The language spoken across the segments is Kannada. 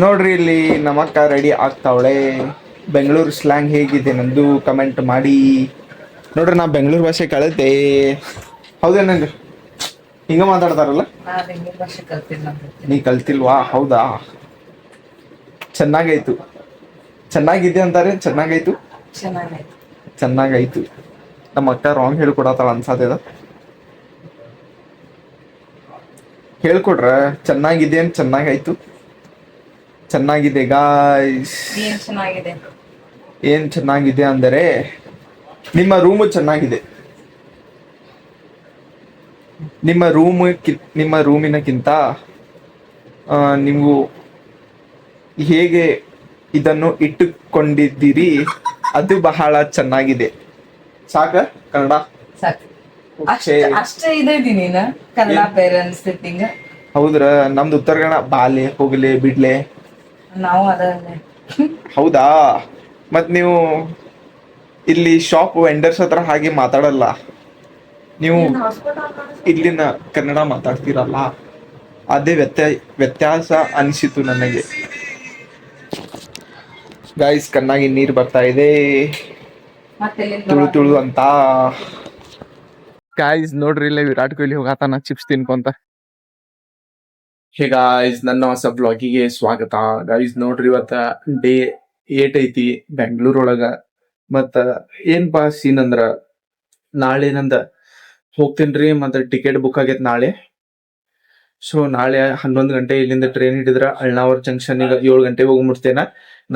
ನೋಡ್ರಿ ಇಲ್ಲಿ ನಮ್ಮಕ್ಕ ರೆಡಿ ಆಗ್ತಾವಳೆ. ಬೆಂಗಳೂರು ಸ್ಲ್ಯಾಂಗ್ ಹೇಗಿದೆ ನಂದು ಕಮೆಂಟ್ ಮಾಡಿ. ನೋಡ್ರಿ ನಾ ಬೆಂಗಳೂರು ಭಾಷೆ ಕಲಿತೆ. ಹೌದೇನಂಗ ಹಿಂಗ ಮಾತಾಡ್ತಾರಲ್ಲ. ನೀ ಕಲ್ತಿಲ್ವಾ? ಹೌದಾ, ಚೆನ್ನಾಗಾಯ್ತು. ಚೆನ್ನಾಗಿದೆ ಅಂತಾರೆ. ಚೆನ್ನಾಗಾಯ್ತು, ಚೆನ್ನಾಗಾಯ್ತು. ನಮ್ಮ ಅಕ್ಕ ರಾಂಗ್ ಹೇಳ್ಕೊಡತ್ತಾಳ ಅನ್ಸಾದ. ಹೇಳ್ಕೊಡ್ರ ಚೆನ್ನಾಗಿದೆ ಅಂತ. ಚೆನ್ನಾಗಾಯ್ತು, ಚೆನ್ನಾಗಿದೆ ಗಾಯ್ಸ್. ಏನ್ ಚೆನ್ನಾಗಿದೆ ಅಂದರೆ ನಿಮ್ಮ ರೂಮು ಚೆನ್ನಾಗಿದೆ. ನಿಮ್ಮ ರೂಮಿನಕ್ಕಿಂತ ನೀವು ಹೇಗೆ ಇದನ್ನು ಇಟ್ಟುಕೊಂಡಿದ್ದೀರಿ ಅದು ಬಹಳ ಚೆನ್ನಾಗಿದೆ. ಸಾಕ ಕನ್ನಡ? ಅಷ್ಟೇ ಇದೀನಿ ಕನ್ನಡ ಪೇರೆಂಟ್ಸ್ ಸಿಟ್ಟಿಂಗ್. ಹೌದ್ರ? ನಮ್ದು ಉತ್ತರ ಕನ್ನಡ ಬಾಲೆ ಹೋಗಲೆ ಬಿಡ್ಲೆ ನಾವು ಅದನ್ನೇ. ಹೌದಾ? ಮತ್ ನೀವು ಇಲ್ಲಿ ಶಾಪ್ ವೆಂಡರ್ಸ್ ಹತ್ರ ಹಾಗೆ ಮಾತಾಡಲ್ಲ. ನೀವು ಇಲ್ಲಿನ ಕನ್ನಡ ಮಾತಾಡ್ತೀರಲ್ಲ, ಅದೇ ವ್ಯತ್ಯಾಸ ಅನಿಸಿತು ನನಗೆ. ಗೈಸ್ ಕಣ್ಣಾಗಿ ನೀರು ಬರ್ತಾ ಇದೆ ತುಳು ತುಳು ಅಂತ. ಗಾಯ್ಸ್ ನೋಡ್ರಿ ಇಲ್ಲೇ ವಿರಾಟ್ ಕೊಹ್ಲಿ ಹೋಗತಾನ ಚಿಪ್ಸ್ ತಿನ್ಕೊಂತ. ಹೇ ಗಾಯ್ಸ್, ನನ್ನ ಹೊಸ ಬ್ಲಾಗಿಗೆ ಸ್ವಾಗತ. ಗಾಯ್ಸ್ ನೋಡ್ರಿ ಇವತ್ತ ಡೇ 8 ಐತಿ ಬೆಂಗಳೂರೊಳಗ. ಮತ್ತ ಏನ್ಪಾ ಸೀನ್ ಅಂದ್ರ, ನಾಳೆ ನಂದ ಹೋಗ್ತೇನ್ರಿ. ಮತ್ತೆ ಟಿಕೆಟ್ ಬುಕ್ ಆಗೈತ್ ನಾಳೆ. ಸೊ ನಾಳೆ 11 ಗಂಟೆ ಇಲ್ಲಿಂದ ಟ್ರೈನ್ ಹಿಡಿದ್ರ ಅಳ್ನಾವರ್ ಜಂಕ್ಷನ್ 7 ಗಂಟೆಗೆ ಹೋಗಿ ಮುಟ್ತೇನ.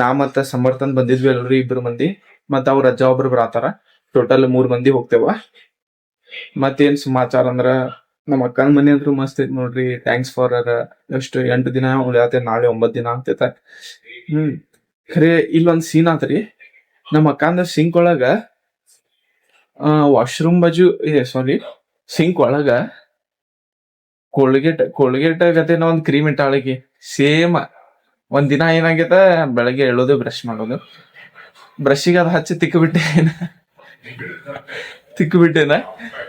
ನಾ ಮತ್ತ ಸಮರ್ಥನ್ ಬಂದಿದ್ವಿ ಎಲ್ರು 2 ಮಂದಿ. ಮತ್ತ ಅವ್ರ ಅಜ್ಜ ಒಬ್ರು ಬರತಾರ. ಟೋಟಲ್ 3 ಮಂದಿ ಹೋಗ್ತೇವ. ಮತ್ತೇನ್ ಸಮಾಚಾರ ಅಂದ್ರ, ನಮ್ಮ ಅಕ್ಕನ ಮನೆ ಅಂತೂ ಮಸ್ತ್ ಐತ್ ನೋಡ್ರಿ. ಥ್ಯಾಂಕ್ಸ್ ಫಾರ್ ಎಷ್ಟು 8 ದಿನ ಉಳಿಯಾತೆ, ನಾಳೆ 9 ದಿನ ಆಗ್ತೈತ. ಖರೆ ಇಲ್ಲೊಂದ್ ಸೀನ್ ಆತ್ರಿ. ನಮ್ಮ ಅಕ್ಕಂದ ಸಿಂಕ್ ಒಳಗ ವಾಶ್ರೂಮ್ ಬಾಜು ಸಾರಿ ಸಿಂಕ್ ಒಳಗ ಕೋಲ್ಗೇಟ್ ಗತೆನ ಒಂದ್ ಕ್ರೀಮ್ ಇಟ್ಟಾಳಕಿ. ಸೇಮ್ ಒಂದ್ ದಿನ ಏನಾಗೈತ, ಬೆಳಗ್ಗೆ ಎಳೋದು ಬ್ರಷ್ ಮಾಡೋದು, ಬ್ರಷ್ಗೆ ಅದ್ ಹಚ್ಚಿ ತಿಕ್ಕಿಬಿಟ್ಟೇನ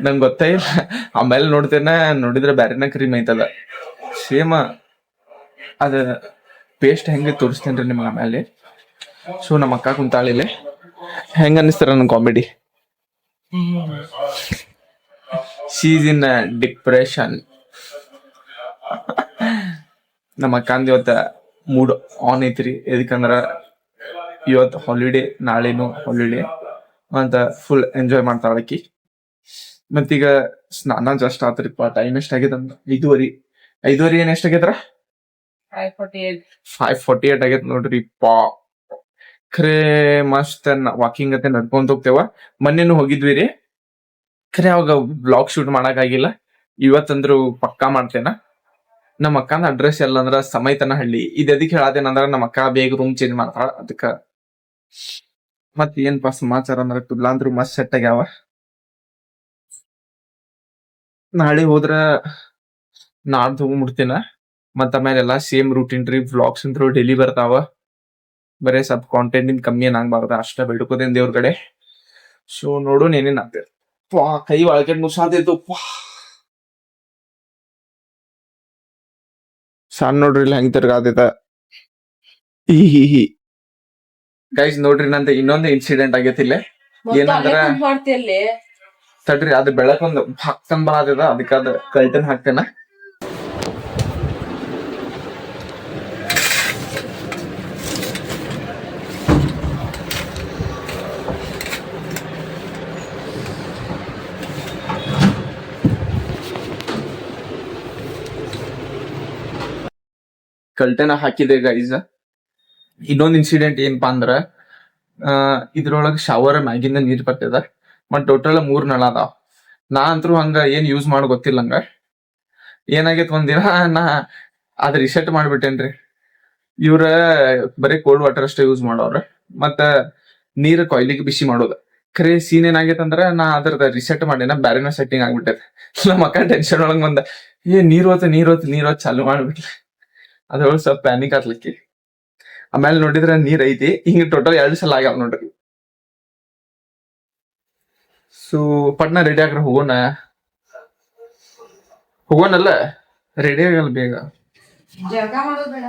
ನಂಗೆ ಗೊತ್ತೇ ಇಲ್ಲ. ಆಮೇಲೆ ನೋಡಿದ್ರೆ ಬ್ಯಾರೆನ ಕ್ರೀಮ್ ಐತದ. ಸೇಮ್ ಅದ ಪೇಸ್ಟ್ ಹೆಂಗೆ ತೋರಿಸ್ತೇನ್ರಿ ನಿಮ್ಗೆ ಆಮೇಲೆ. ಸೊ ನಮ್ಮ ಅಕ್ಕ ಕುಂತಾಳಿಲೆ. ಹೆಂಗ ಅನಿಸ್ತಾರ ನನ್ comedy? She is in depression. ನಮ್ಮ ಅಕ್ಕಂದ ಇವತ್ತ ಮೂಡ್ ಆನ್ ಐತ್ರಿ. ಎದಕ್ಕಂದ್ರ ಇವತ್ತು ಹಾಲಿಡೇ, ನಾಳೆನು ಹಾಲಿಡೇ ಅಂತ ಫುಲ್ ಎಂಜಾಯ್ ಮಾಡ್ತಾಳಕಿ. ಮತ್ತೀಗ ಸ್ನಾನ ಜಸ್ಟ್ ಆತ್ರಿಪ್ಪ. ಟೈಮ್ ಎಷ್ಟಾಗೈತೆ ಅಂತ 5:30 ಏನ್ ಎಷ್ಟಾಗೈತ್ರ? 5:48 ಆಗೈತ್ ನೋಡ್ರಿ. ಖರೆ ಮಸ್ತ್ ವಾಕಿಂಗ್ ಮತ್ತೆ ನಡ್ಕೊಂತ ಹೋಗ್ತೇವ. ಮೊನ್ನೆನು ಹೋಗಿದ್ವಿ ರೀ. ಖರೆ ಅವಾಗ ಬ್ಲಾಗ್ ಶೂಟ್ ಮಾಡಕ್ ಆಗಿಲ್ಲ. ಇವತ್ತಂದ್ರು ಪಕ್ಕಾ ಮಾಡ್ತೇನ. ನಮ್ಮ ಅಕ್ಕನ ಅಡ್ರೆಸ್ ಎಲ್ಲ ಅಂದ್ರ ಸಮೈತನಹಳ್ಳಿ. ಇದ್ ಎದಕ್ ಹೇಳತ್ತೇನಂದ್ರ, ನಮ್ಮ ಅಕ್ಕ ಬೇಗ ರೂಮ್ ಚೇಂಜ್ ಮಾಡ್ತಾಳ ಅದಕ್ಕ. ಮತ್ ಏನ್ಪಾ ಸಮಾಚಾರ ಅಂದ್ರ, ತುಲ್ಲಾ ಅಂದ್ರು ಮಸ್ತ್ ಸೆಟ್ ಆಗ್ಯಾವ. ನಾಳೆ ಹೋದ್ರ ನಾಡ್ದು ಹೋಗ್ಬಿಡ್ತೇನ. ಮತ್ತ ಆಮೇಲೆ ಎಲ್ಲಾ ಸೇಮ್ ರೂಟೀನ್ ರೀ. ವ್ಲಾಗ್ಸ್ ಅಂತೂ ಡೈಲಿ ಬರ್ತಾವ. ಬರೇ ಸ್ವಲ್ಪ ಕಾಂಟೆಂಟ್ ಇಂದ ಕಮ್ಮಿ ಏನ್ ಆಗ್ಬಾರ್ದ ಅಷ್ಟ ಬೆಳ್ಕೋದೇನ್ ದೇವ್ರ ಕಡೆ. ಸೊ ನೋಡೋಣ ಏನೇನ್ ಆಗ್ತೇವೆ. ಕೈ ಒಳಗೆ ನುಸಾದಿದ್ದು ಸಣ್ಣ ನೋಡ್ರಿ ಇಲ್ಲಿ ಹೆಂಗ್ ತಿರ್ಗಾದೈತ. ಗೈಸ್ ನೋಡ್ರಿ, ನಂದು ಇನ್ನೊಂದು ಇನ್ಸಿಡೆಂಟ್ ಆಗೈತಿ ಇಲ್ಲೇ. ಏನಂದ್ರ ತಡ್ರಿ, ಅದ್ ಬೆಳಕೊಂದು ಭಕ್ತನ್ ಬಾದ, ಅದಕ್ಕ ಅದ್ ಕಲ್ಟನ್ ಹಾಕ್ತೇನ. ಕಲ್ಟೆನ ಹಾಕಿದೆ ಗೈಸ್. ಇನ್ನೊಂದ್ ಇನ್ಸಿಡೆಂಟ್ ಏನಪ್ಪಾ ಅಂದ್ರ, ಇದ್ರೊಳಗ ಶವರ್ ಮ್ಯಾಗಿಂದ ನೀರ್ ಬರ್ತದ. ಮತ್ ಟೋಟಲ್ 3 ನಳ ಅದಾವ. ನಾ ಅಂತೂ ಹಂಗ ಏನ್ ಯೂಸ್ ಮಾಡಿ ಗೊತ್ತಿಲ್ಲ. ಹಂಗ ಏನಾಗೈತ್ ಒಂದಿನ ನಾ ಅದ್ ರಿಸೆಟ್ ಮಾಡ್ಬಿಟ್ಟೇನ್ರಿ. ಇವ್ರ ಬರೀ ಕೋಲ್ಡ್ ವಾಟರ್ ಅಷ್ಟೇ ಯೂಸ್ ಮಾಡೋರ, ಮತ್ತ ನೀರ್ ಕೊಯ್ಲಿಗೆ ಬಿಸಿ ಮಾಡೋದ. ಖರೆ ಸೀನ್ ಏನಾಗೈತಂದ್ರ, ನಾ ಅದ್ರದ ರಿಸೆಟ್ ಮಾಡಿನ ಬ್ಯಾರೆನ ಸೆಟ್ಟಿಂಗ್ ಆಗ್ಬಿಟ್ಟೈತೆ. ನಮ್ಮ ಅಕ್ಕ ಟೆನ್ಷನ್ ಒಳಗ್ ಬಂದ, ನೀರ್ ಹೋತ್ ಚಾಲು ಮಾಡ್ಬಿಟ್ಲ. ಅದ್ರೊಳಗ್ ಸ್ವಲ್ಪ ಪ್ಯಾನಿಕ್ ಆಗ್ಲಿಕ್ಕೆ. ಆಮೇಲೆ ನೋಡಿದ್ರ ನೀರ್ ಐತಿ. ಹಿಂಗ ಟೋಟಲ್ 2 ಸಲ ಆಗ್ಯಾವ ನೋಡ್ರಿ. ಸೊ ಪಟ್ನಾ ರೆಡಿ ಆಗ್ರ, ಹೋಗೋಣಲ್ಲ? ರೆಡಿ ಆಗಲ್ಲ ಬೇಗ. ಜಳಕ ಮಾಡೋದು ಬೇಡ.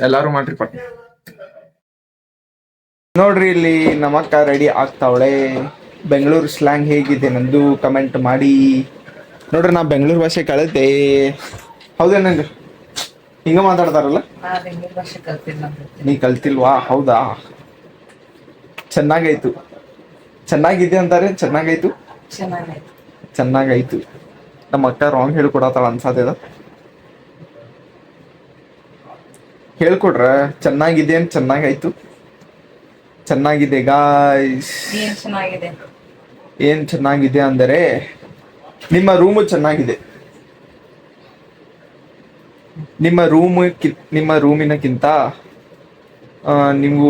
ಎಲ್ಲಾರು ಮಾಡ್ರಿ ಪಟ್ಟ. ನೋಡ್ರಿ ಇಲ್ಲಿ ನಮ್ಮಕ್ಕ ರೆಡಿ ಆಗ್ತಾವಳೆ. ಬೆಂಗಳೂರು ಸ್ಲ್ಯಾಂಗ್ ಹೇಗಿದೆ ನಂದು ಕಮೆಂಟ್ ಮಾಡಿ. ನೋಡ್ರಿ ನಾ ಬೆಂಗಳೂರು ಭಾಷೆ ಕಳತೆ. ಹೌದೇನಂಗ ಹಿಂಗ ಮಾತಾಡ್ತಾರಲ್ಲ. ನಾ ಬೆಂಗಳೂರು ಭಾಷೆ ಕಲ್ತಿಲ್ಲ ಅಂತ. ನೀ ಕಲ್ತಿಲ್ವಾ? ಹೌದಾ, ಚೆನ್ನಾಗಾಯ್ತು. ಚೆನ್ನಾಗಿದೆ ಅಂತಾರೆ. ಚೆನ್ನಾಗಾಯ್ತು, ಚೆನ್ನಾಗಾಯ್ತು. ಚೆನ್ನಾಗಾಯ್ತು. ನಮ್ಮ ಅಕ್ಕ ರಾಂಗ್ ಹೇಳ್ಕೊಡತ್ತಾಳ ಅನ್ಸಾದ. ಹೇಳ್ಕೊಡ್ರ ಚೆನ್ನಾಗಿದೆ ಅಂತ. ಚೆನ್ನಾಗಾಯ್ತು, ಚೆನ್ನಾಗಿದೆ ಗಾಯ್ಸ್. ಏನ್ ಚೆನ್ನಾಗಿದೆ? ಏನ್ ಚೆನ್ನಾಗಿದೆ ಅಂದರೆ ನಿಮ್ಮ ರೂಮು ಚೆನ್ನಾಗಿದೆ. ನಿಮ್ಮ ರೂಮಿನಕ್ಕಿಂತ ನೀವು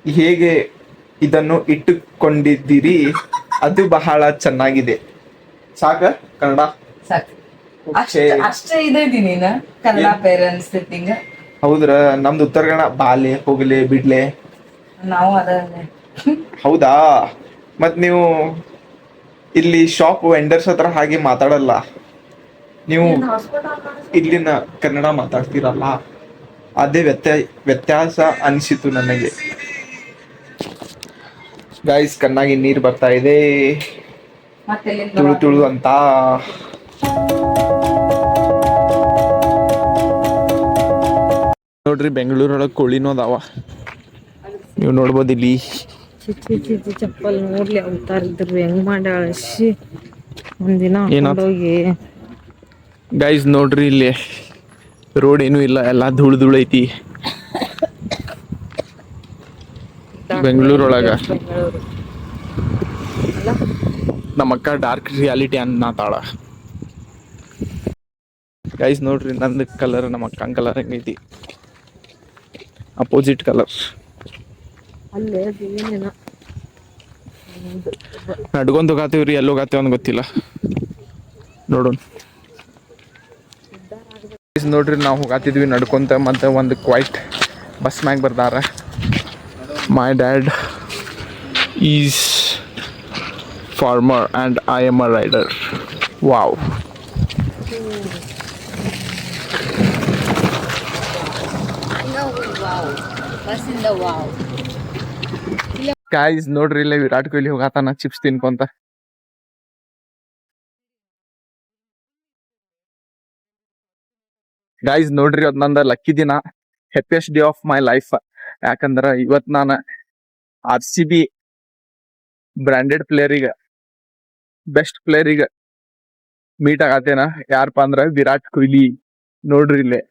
ಹೇಗೆ ಇದನ್ನು ಇಟ್ಟುಕೊಂಡಿದ್ದೀರಿ ಅದು ಬಹಳ ಚೆನ್ನಾಗಿದೆ. ಸಾಕ ಕನ್ನಡ? ಸಾಕು. Okay. ಅಷ್ಟೇ ಇದೈತಿ ನೀನ ಕನ್ನಡ ಪೇರೆಂಟ್ಸ್ ಸಿಟ್ಟಿಂಗ್. ಹೌದ್ರ? ನಮ್ದು ಉತ್ತರ ಕನ್ನಡ. ಬಾಲೆ ಹೋಗ್ಲೆ ಬಿಡ್ಲೆ ನಾವು ಅದನ್ನೇ. ಹೌದಾ? ಮತ್ ನೀವು ಇಲ್ಲಿ ಶಾಪ್ ವೆಂಡರ್ಸ್ ಹತ್ರ ಹಾಗೆ ಮಾತಾಡಲ್ಲ. ನೀವು ಇಲ್ಲಿನ ಕನ್ನಡ ಮಾತಾಡ್ತೀರಲ್ಲ, ಅದೇ ವ್ಯತ್ಯಾಸ ಅನಿಸಿತು ನನಗೆ. ಗೈಸ್ ಕಣ್ಣಾಗಿ ನೀರು ಬರ್ತಾ ಇದೆ, ಮತ್ತೆ ತುಳು ತುಳು ಅಂತ. ನೋಡ್ರಿ ಬೆಂಗಳೂರೊಳಗೆ ಕೋಳಿನೂ ಅದಾವ, ನೀವು ನೋಡ್ಬೋದು ಇಲ್ಲಿ. ಚಿಚ್ಚಿ ಚಪ್ಪಲ್ ನೋಡ್ಲಿ ಅವತಾರ ಇದ್ರು ಹೆಂಗ್ ಮಾಡ್ಯಾಳ. ಒಂದಿನ ಹಾಕೊಂಡೋಗಿ ಗೈಸ್ ನೋಡ್ರಿ ಇಲ್ಲಿ ರೋಡ್ ಏನು ಇಲ್ಲ, ಎಲ್ಲ ಧೂಳು ಧೂಳು ಐತಿ ಬೆಂಗಳೂರೊಳಗ. ನಮ್ಮ ಅಕ್ಕ ಡಾರ್ಕ್ ರಿಯಾಲಿಟಿ ಅನ್ನತಾಳ. ಗೈಸ್ ನೋಡ್ರಿ ನಂದು ಕಲರ್ ನಮ್ಮ ಅಕ್ಕನ ಕಲರ್ ಹೆಂಗೈತಿ, ಅಪೋಸಿಟ್ ಕಲರ್. ಅಲ್ಲೇ ನಡ್ಕೊಂಡ್ ಹೋಗಾತೀವ್ರಿ, ಎಲ್ಲಿ ಹೋಗಾತೀವಿ ಅಂತ ಗೊತ್ತಿಲ್ಲ. ನೋಡೋಣ. ನೋಡ್ರಿ ನಾವು ಹೋಗಾತಿದ್ವಿ ನಡ್ಕೊಂತ, ಮತ್ತೆ ಒಂದು ಕ್ವೈಟ್ ಬಸ್ ಮ್ಯಾಗ ಬರ್ದಾರ my dad is farmer and I am a rider. Wow. Guys ನೋಡ್ರಿ ಇಲ್ಲೇ ವಿರಾಟ್ ಕೊಹ್ಲಿ ಹೋಗಾತಾನ ಚಿಪ್ಸ್ ತಿನ್ಕೊಂತ. ಗೈಸ್ ನೋಡ್ರಿ ಅದ್ ನಂದ ಲಕ್ಕಿ ದಿನ, happiest day of my life. ಯಾಕಂದ್ರ ಇವತ್ ನಾನು RCB ಬ್ರಾಂಡೆಡ್ ಪ್ಲೇಯರಿಗೆ, ಬೆಸ್ಟ್ ಪ್ಲೇಯರಿಗೆ ಮೀಟ್ ಆಗತ್ತೇನ. ಯಾರಪ್ಪ ಅಂದ್ರ ವಿರಾಟ್ ಕೊಹ್ಲಿ. ನೋಡ್ರಿ ಇಲ್ಲೇ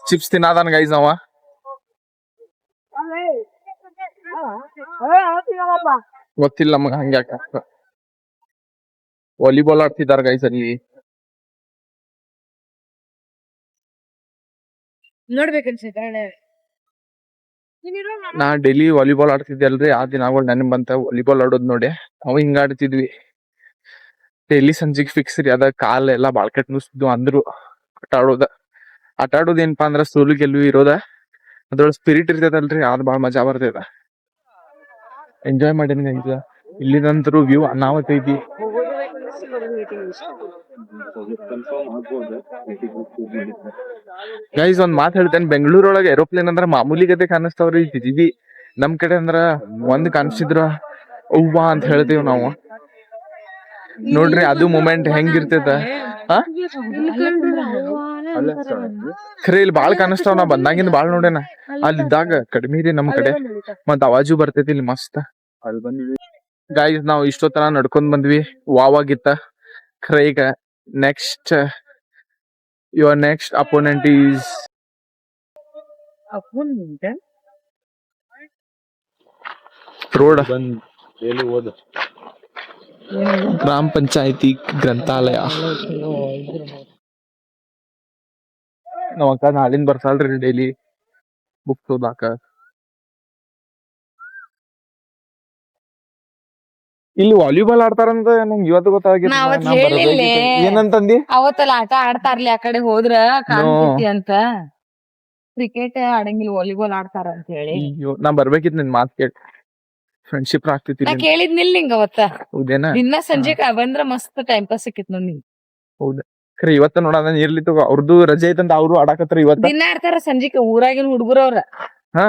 ಚಿಪ್ಸ್ ತಿನ್ನಾದನ್ ಗೈಸ್ ಅವ. ಗೊತ್ತಿಲ್ಲ ನಮಗ ಹಂಗ್ಯಾಕ. ವಾಲಿಬಾಲ್ ಆಡ್ತಿದಾರ ಗೈಸ್ ಅಲ್ಲಿ. ನಾ ಡೈಲಿ ವಾಲಿಬಾಲ್ ಆಡ್ತಿದ್ದೆ ಅಲ್ರಿ, ಆ ದಿನಗಳು ನೆನಪು ಬಂತ ವಾಲಿಬಾಲ್ ಆಡೋದ್ ನೋಡಿ. ನಾವು ಹಿಂಗ ಆಡ್ತಿದ್ವಿ ಡೈಲಿ ಸಂಜಿಗ್ ಫಿಕ್ಸ್ ರೀ. ಅದ ಕಾಲ್ ಎಲ್ಲಾ ಬಾಳ್ಕಟ್ ನುಸ್ತಿದ್ವು ಅಂದ್ರು. ಆಟ ಆಡೋದ್ ಏನಪ್ಪಾ ಅಂದ್ರ ಸೋಲು ಗೆಲುವು ಇರೋದ, ಅದ್ರೊಳಗೆ ಸ್ಪಿರಿಟ್ ಇರ್ತೈತಲ್ರಿ, ಅದ್ ಬಾಳ ಮಜಾ ಬರ್ತೈತ. ಎಂಜಾಯ್ ಮಾಡೇನಿ ಗೈಸ್. ಇಲ್ಲಿದಂತರೂ ವ್ಯೂ ಅನಾವತ್ ಐತಿ. ಗೈಸ್ ಒಂದ್ ಮಾತ್ ಹೇಳ್ತೇನೆ, ಬೆಂಗಳೂರೊಳಗೆ ಏರೋಪ್ಲೇನ್ ಅಂದ್ರ ಮಾಮೂಲಿ ಗತೆ ಕಾಣಿಸ್ತಾವ್ರಿ. ಜಿಜಿಬಿ ನಮ್ ಕಡೆ ಅಂದ್ರ ಒಂದ್ ಕಾಣಿಸಿದ್ರ ಅವ್ವಾ ಅಂತ ಹೇಳ್ತೇವ್ ನಾವು. ನೋಡ್ರಿ ಅದು ಮೂಮೆಂಟ್ ಹೆಂಗಿರ್ತೈತ. ಖರೆ ಇಲ್ಲಿ ಬಾಳ್ ಕಾಣಿಸ್ತಾವ. ನಾ ಬಂದಾಗಿಂದ ಬಾಳ್ ನೋಡೇನ, ಅಲ್ಲಿದ್ದಾಗ ಕಡಿಮೆ ರೀ ನಮ್ ಕಡೆ. ಮತ್ ಅವಾಜು ಬರ್ತೈತಿ ಇಲ್ಲಿ ಮಸ್ತ್. ಗೈಸ್ ನಾವ್ ಇಷ್ಟೊತ್ತನ ನಡ್ಕೊಂಡ್ ಬಂದ್ವಿ, ವಾವ್ ಆಗಿತ್ತ. ಖರೆ ಈಗ next your next opponent is road ಗ್ರಾಮ ಪಂಚಾಯತಿ ಗ್ರಂಥಾಲಯ. ನಾವ್ ಅಕ್ಕ ನಾಳಿಂದ ಬರ್ಸಾಲ್ರಿ ಡೈಲಿ ಬುಕ್ಸ್ ಓದಾಕ. ಇಲ್ಲಿ ವಾಲಿಬಾಲ್ ಆಡ್ತಾರಂತ ನಂಗೆ ಇವತ್ತು ಗೊತ್ತಾಗಿತ್ತು. ಏನಂತಂದಿ? ಅವತ್ತಲ್ಲ ಆಟ ಆಡ್ತಾರ್ಲಿ, ಆ ಕಡೆ ಹೋದ್ರ ಕಾಣ್ತೈತಿ ಅಂತ. ಕ್ರಿಕೆಟ್ ಆಡಂಗಿಲ್ಲ, ವಾಲಿಬಾಲ್ ಆಡ್ತಾರ ಅಂತ ಹೇಳಿ. ಅಯ್ಯೋ ನಾ ಬರ್ಬೇಕಿತ್ತು ನಿನ್ ಮಾತ್ ಕೇಳಿ. ಫ್ರೆಂಡ್ಶಿಪ್ ಆಗ್ತೈತಿ ನಾ ಕೇಳಿದ್ನಿಲ್ ನಿಂಗ ಅವತ್ತ ಹೌದೇನ ದಿನ ಸಂಜೆ ಬಂದ್ರ ಮಸ್ತ್ ಟೈಮ್ ಪಾಸ್ ಸಿಕ್ಕಿತ್ ನೋಡ್ ನಿಂಗ್ ಹೌದ ಖರೆ ಇವತ್ತ ನೋಡೋದ ಇರ್ಲಿ ತಗೋ ಅವ್ರದ್ದು ರಜೆ ಐತಂತ ಅವ್ರು ಆಡಾಕತ್ರ ಇವತ್ತ ದಿನ ಆಡ್ತಾರ ಸಂಜಿಕ ಊರಾಗಿನ ಹುಡುಗರು ಅವ್ರ ಹಾ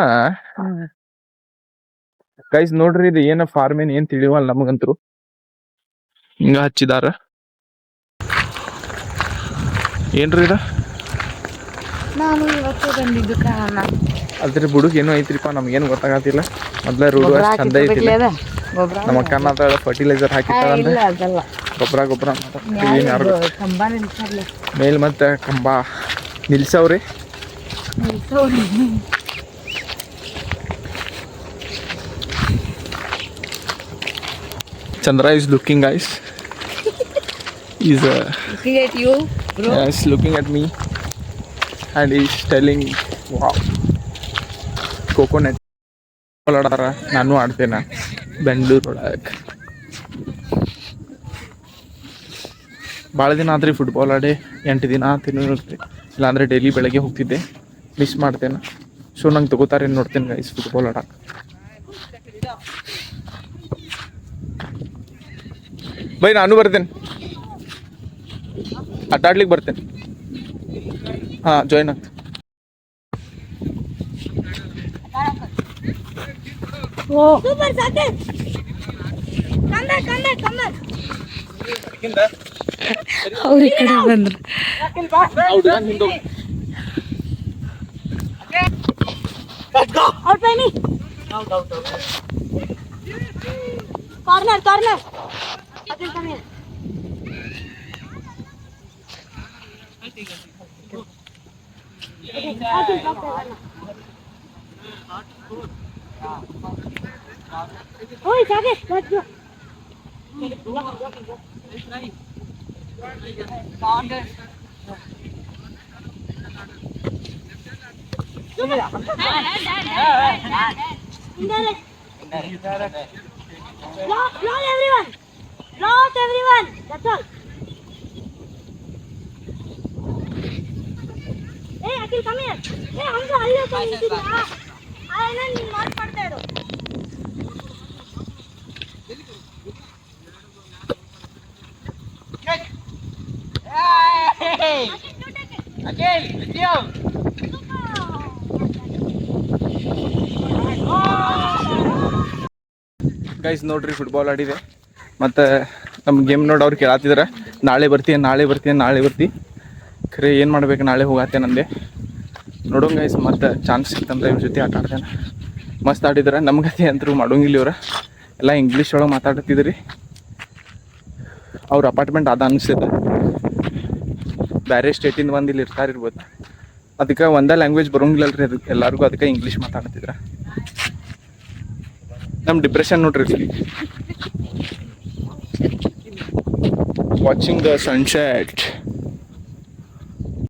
ಗೈಸ್ ನೋಡ್ರಿ ಇದು ಏನ ಫಾರ್ಮ್ ಏನ್ ತಿಳಿವಲ್ಲ ನಮಗಂತರು ಹಿಂಗ ಹಚ್ಚಿದಾರ ಏನ್ರಿ ಇದ ನಾನು ಇವತ್ತು ಬಂದಿದ್ದು ಕಾರಣ ಅದ್ರ ಬುಡುಕ್ ಏನೋ ಐತ್ರಿಪಾ ನಮ್ಗೇನು ಗೊತ್ತಾಗತ್ತಿಲ್ಲ ಮೊದ್ಲ ರೂಢ ಚಂದ ಐತಿಲ್ಲ ಗೊಬ್ಬರ ನಮ್ಮ ಅಕ್ಕ ಮಾತಾಡ ಫರ್ಟಿಲೈಸರ್ ಹಾಕಿತ್ತಾಳಂದ್ರೆ ಇಲ್ಲ ಅದಲ್ಲ ಗೊಬ್ಬರ ಏನ್ ಯಾರು ಕಂಬ ನಿಲ್ಸರ್ಲೆ ಮೇಲ್ ಮತ್ತೆ ಕಂಬ ನಿಲ್ಸವ್ರಿ Chandra is looking, guys. He's looking at you bro he's looking at me and he's telling, wow, coconut. ಆಡಾರ ನಾನು ಆಡ್ತೇನೆ ಬೆಂಗಳೂರು ಒಳಗೆ ಭಾಳ ದಿನ ಆದ್ರಿ ಫುಟ್ಬಾಲ್ ಆಡಿ 8 ದಿನ ತಿನ್ನಿರ್ತಿ ಇಲ್ಲಾಂದ್ರೆ ಡೈಲಿ ಬೆಳಗ್ಗೆ ಹೋಗ್ತಿದ್ದೆ ಮಿಸ್ ಮಾಡ್ತೇನೆ ಸೊ ನಂಗೆ ತಗೋತಾರೆ ನೋಡ್ತೇನೆ ಗೈಸ್ ಫುಟ್ಬಾಲ್ ಆಡಕ್ಕೆ ಬೈ ನಾನು ಬರ್ತೇನೆ ಆಟಾಡ್ಲಿಕ್ಕೆ ಬರ್ತೇನೆ ಹಾಂ ಜಾಯ್ನ್ ಆಗ್ತೇನೆ ಸೂಪರ್ ಸಾಕೆ ಅವ್ರ ಈ ಕಡೆ ಬಂದ್ರು corner Akhil, come here. Akhil, drop the Oi, Saket, let's go. Indirect. Block everyone. Block everyone. That's all. Hey, Akhil, come here. Hey, Hamza, ಅಲ್ಲಿ ಹೋಗ್ತಾ ನಿಂತಿದ್ಯಾ? ಆ ಏನೋ ನೀನು ಮಾಡ್ತಾ ಇರು. Hey! Akhil, with you. Guys ನೋಡ್ರಿ ಫುಟ್ಬಾಲ್ ಆಡಿದೆ ಮತ್ತು ನಮ್ಮ ಗೇಮ್ ನೋಡಿ ಅವ್ರು ಕೇಳತ್ತಿದ್ರ ನಾಳೆ ಬರ್ತಿ ಖರೆ ಏನು ಮಾಡ್ಬೇಕು ನಾಳೆ ಹೋಗತ್ತೆ ನಂದೆ ನೋಡೋಣ ಗೈಸ್ ಮತ್ತು ಚಾನ್ಸ್ ಸಿಕ್ತಂದ್ರೆ ಇವ್ರ ಜೊತೆ ಆಟ ಆಡ್ತೇನೆ ಮಸ್ತ್ ಆಡಿದ್ರೆ ನಮ್ಗತೆ ಅಂತರೂ ಮಾಡೋಂಗಿಲ್ಲ ಇವ್ರ ಎಲ್ಲ ಇಂಗ್ಲೀಷ್ ಒಳಗೆ ಮಾತಾಡ್ತಿದ್ರಿ ಅವ್ರ ಅಪಾರ್ಟ್ಮೆಂಟ್ ಅದ ಅನಿಸ್ತೈತೆ ಬೇರೆ ಸ್ಟೇಟಿಂದ ಬಂದು ಇಲ್ಲಿ ಇರ್ಬೋದು ಅದಕ್ಕೆ ಒಂದೇ ಲ್ಯಾಂಗ್ವೇಜ್ ಬರೋಂಗಿಲ್ಲಲ್ರಿ ಅದಕ್ಕೆ ಎಲ್ಲರಿಗೂ ಅದಕ್ಕೆ ಇಂಗ್ಲೀಷ್ ಮಾತಾಡ್ತಿದ್ರ ನಮ್ಮ ಡಿಪ್ರೆಷನ್ ನೋಡ್ರಿ ವಾಚಿಂಗ್ ದ ಸನ್ಸೆಟ್